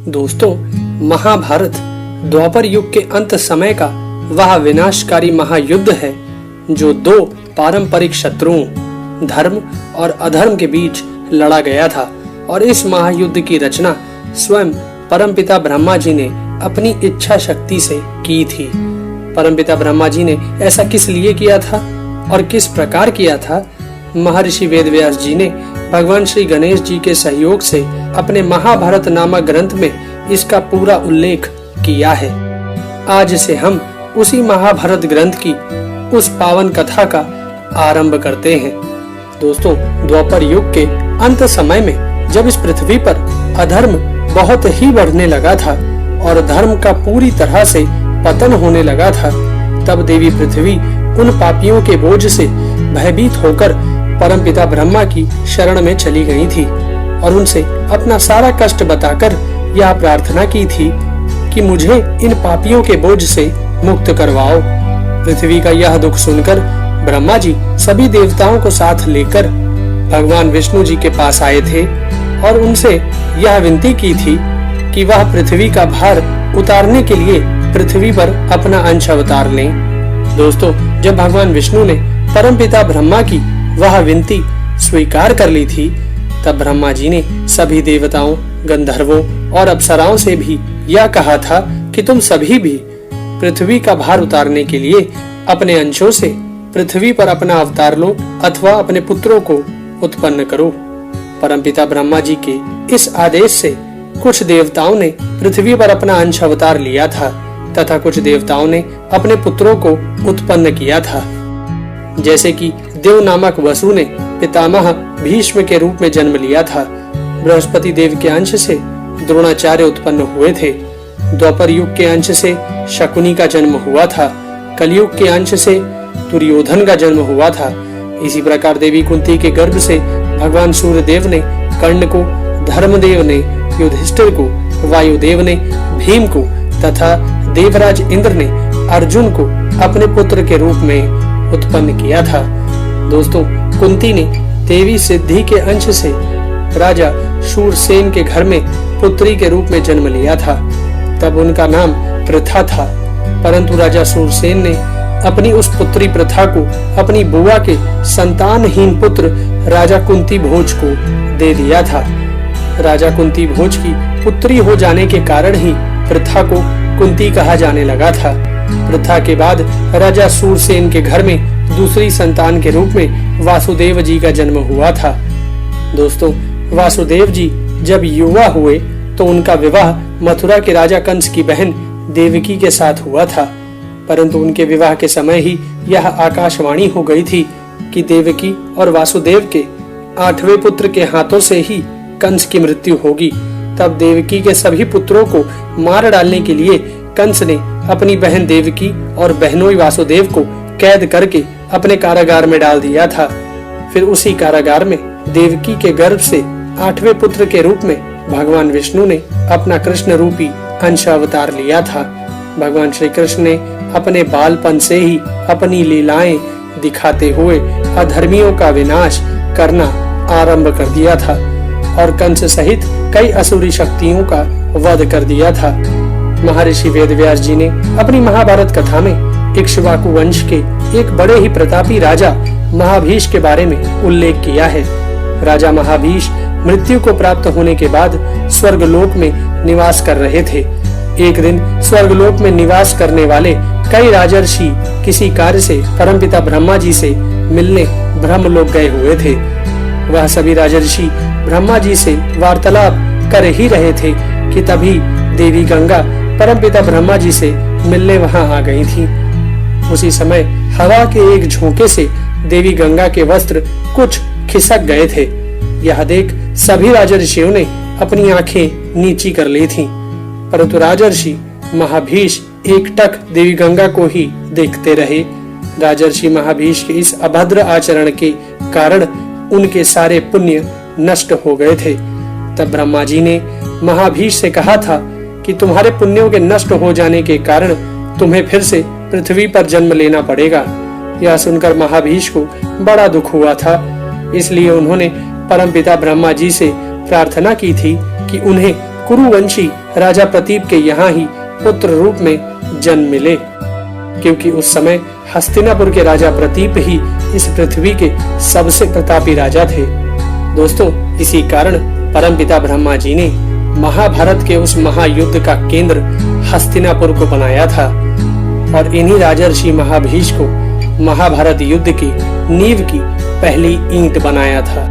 दोस्तों, महाभारत द्वापर युग के अंत समय का वह विनाशकारी महायुद्ध है जो दो पारंपरिक शत्रुओं धर्म और अधर्म के बीच लड़ा गया था। और इस महायुद्ध की रचना स्वयं परमपिता ब्रह्मा जी ने अपनी इच्छा शक्ति से की थी। परमपिता ब्रह्मा जी ने ऐसा किस लिए किया था और किस प्रकार किया था, महर्षि वेदव्यास जी ने भगवान श्री गणेश जी के सहयोग से अपने महाभारत नामक ग्रंथ में इसका पूरा उल्लेख किया है। आज से हम उसी महाभारत ग्रंथ की उस पावन कथा का आरंभ करते हैं। दोस्तों, द्वापर युग के अंत समय में जब इस पृथ्वी पर अधर्म बहुत ही बढ़ने लगा था और धर्म का पूरी तरह से पतन होने लगा था, तब देवी पृथ्वी उन पापियों के बोझ से भयभीत होकर परमपिता ब्रह्मा की शरण में चली गई थी और उनसे अपना सारा कष्ट बताकर यह प्रार्थना की थी कि मुझे इन पापियों के बोझ से मुक्त करवाओ। पृथ्वी का यह दुख सुनकर ब्रह्मा जी सभी देवताओं को साथ लेकर भगवान विष्णु जी के पास आए थे और उनसे यह विनती की थी कि वह पृथ्वी का भार उतारने के लिए पृथ्वी पर अपना अंश अवतार लें। दोस्तों, जब भगवान विष्णु ने परमपिता ब्रह्मा की वह विनती स्वीकार कर ली थी, तब ब्रह्मा जी ने सभी देवताओं, गंधर्वों और अप्सराओं से भी यह कहा था कि तुम सभी भी पृथ्वी का भार उतारने के लिए अपने अंशों से पृथ्वी पर अपना अवतार लो अथवा अपने पुत्रों को उत्पन्न करो। परमपिता ब्रह्मा जी के इस आदेश से कुछ देवताओं ने पृथ्वी पर अपना अंश अवतार लिया था तथा कुछ देवताओं ने अपने पुत्रों को उत्पन्न किया था। जैसे कि देव नामक वसु ने पितामह भीष्म के रूप में जन्म लिया था। बृहस्पति देव के अंश से द्रोणाचार्य उत्पन्न हुए थे। द्वापर युग के अंश से शकुनी का जन्म हुआ था। कलयुग के अंश से दुर्योधन का जन्म हुआ था। इसी प्रकार देवी कुंती के गर्भ से भगवान सूर्यदेव ने कर्ण को, धर्मदेव ने युधिष्ठिर को, वायुदेव ने भीम को तथा देवराज इंद्र ने अर्जुन को अपने पुत्र के रूप में उत्पन्न किया था। दोस्तों, कुंती ने देवी सिद्धि के अंश से राजा शूरसेन के घर में पुत्री के रूप में जन्म लिया था। तब उनका नाम प्रथा था, परंतु राजा शूरसेन ने अपनी उस पुत्री प्रथा को अपनी बुआ के संतानहीन पुत्र राजा कुंती भोज को दे दिया था। राजा कुंती भोज की पुत्री हो जाने के कारण ही प्रथा को कुंती कहा जाने लगा था। प्रथा के बाद राजा शूरसेन के घर में दूसरी संतान के रूप में वासुदेव जी का जन्म हुआ था। दोस्तों, वासुदेव जी जब युवा हुए तो उनका विवाह मथुरा के राजा कंस की बहन देवकी के साथ हुआ था, परंतु उनके विवाह के समय ही यह आकाशवाणी हो गई थी कि देवकी और वासुदेव के 8वें पुत्र के हाथों से ही कंस की मृत्यु होगी। तब देवकी के सभी पुत्रों को मार डालने के लिए कंस ने अपनी बहन देवकी और बहनोई वासुदेव को कैद करके अपने कारागार में डाल दिया था। फिर उसी कारागार में देवकी के गर्भ से 8वें पुत्र के रूप में भगवान विष्णु ने अपना कृष्ण रूपी अंश अवतार लिया था। भगवान श्री कृष्ण ने अपने बालपन से ही अपनी लीलाएं दिखाते हुए अधर्मियों का विनाश करना आरंभ कर दिया था और कंस सहित कई असुरी शक्तियों का वध कर दिया था। महर्षि वेदव्यास जी ने अपनी महाभारत कथा में इक्ष्वाकु वंश के एक बड़े ही प्रतापी राजा महाभीष के बारे में उल्लेख किया है। राजा महाभीष मृत्यु को प्राप्त होने के बाद स्वर्गलोक में निवास कर रहे थे। एक दिन स्वर्गलोक में निवास करने वाले कई राजर्षि किसी कार्य से परमपिता ब्रह्मा जी से मिलने ब्रह्मलोक गए हुए थे। वह सभी राजर्षि ब्रह्मा जी से वार्तालाप कर ही रहे थे कि तभी देवी गंगा परमपिता ब्रह्मा जी से मिलने वहां आ गई थी। उसी समय हवा के एक झोंके से देवी गंगा के वस्त्र कुछ खिसक गए थे। यह देख सभी राजर्षियों ने अपनी आंखें नीची कर ली थीं, परंतु राजर्षि महाभीष एकटक देवी गंगा को ही देखते रहे। राजर्षि महाभीष के इस अभद्र आचरण के कारण उनके सारे पुण्य नष्ट हो गए थे। तब ब्रह्मा जी ने महाभीष से कहा था कि तुम्हारे पुण्यों के नष्ट हो जाने के कारण तुम्हें फिर से पृथ्वी पर जन्म लेना पड़ेगा। यह सुनकर महाभीष को बड़ा दुख हुआ था, इसलिए उन्होंने परमपिता ब्रह्मा जी से प्रार्थना की थी कि उन्हें कुरुवंशी राजा प्रतीप के यहाँ ही पुत्र रूप में जन्म मिले, क्योंकि उस समय हस्तिनापुर के राजा प्रतीप ही इस पृथ्वी के सबसे प्रतापी राजा थे। दोस्तों, इसी कारण परमपिता ब्रह्मा जी ने महाभारत के उस महायुद्ध का केंद्र हस्तिनापुर को बनाया था और इन्हीं राजर्षि महाभीष को महाभारत युद्ध की नींव की पहली ईंट बनाया था।